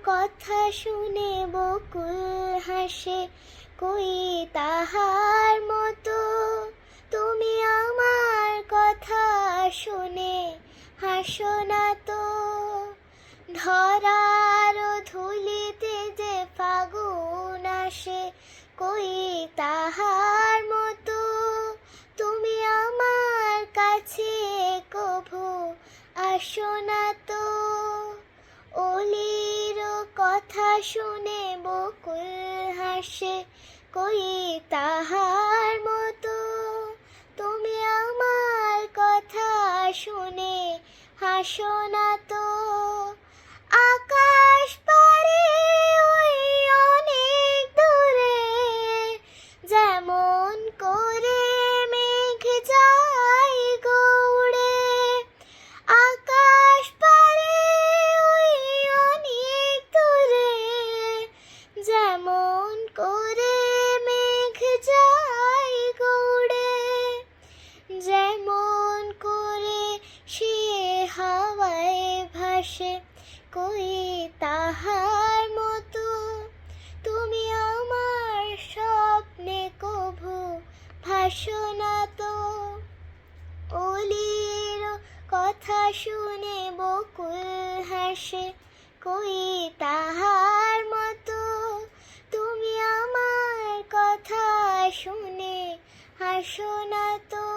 কথা শুনে বকুল হাসে, কই তাহার মতো। তুমি আমার কথা শুনে হাসো না তো। ধরার ধুলিতে যে ফাগুন আসে, কই তাহার মতো। তুমি আমার কাছে কভু আসো না তো। অলির কথা শুনে বকুল হাসে, কই তাহার মতো। তুমি আমার কথা শুনে হাসো না তো। আকাশ পারে ওই অনেক দূরে, যেমন করে মেঘ যায় গৌড়ে। আকাশ পারে ওই অনেক দূরে, যেমন করে মেঘ যায় গৌড়ে। যেমন করে সে হাওয়ায় ভাসে, কই তাহার মতো। তুমি আমার স্বপ্নে কভু ভাসো না তো। অলির কথা শুনে বকুল হাসে, কই তাহার মতো। তুমি আমার কথা শুনে হাসো না তো।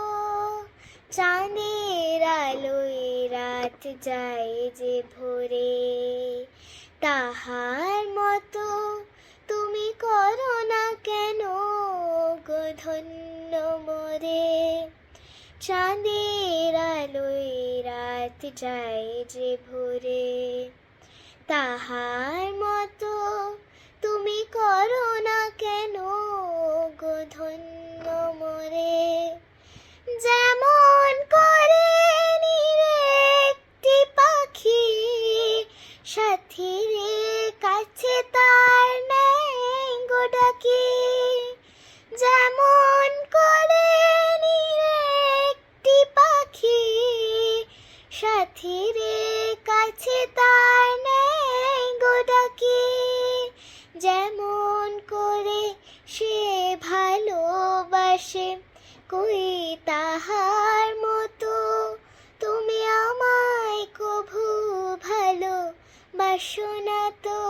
চাঁদের আলোয় রাত যায় যে ভোরে, তাহার মতো তুমি করো না কেন গো ধন্য মোরে। চাঁদের আলোয় রাত যায় যে ভোরে, তাহার মতো তুমি করো না কেন গো ধন্য মোরে। যেমন করে নিরেকটি পাখি সাথীর কাছে তার নেই গো ডাকি। যেমন করে নিরেকটি পাখি সাথীর কাছে তার নেই গো ডাকি। যেমন করে সে ভালোবাসে, কই তাহার মতো। তুমি আমায় কভু ভালোবাসো না তো।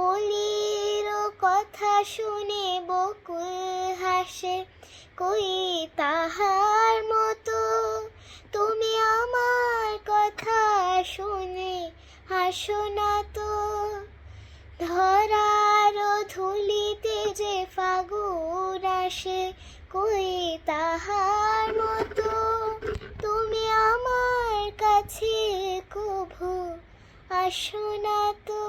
অলির কথা শুনে বকুল হাসে, কই তাহার মতো। তুমি আমার কথা শুনে হাসো না তো। ধরার ধুলিতে যে ফাগুন আসে, কই তাহার মতো। তুমি আমার কাছে কভু আসো না তো।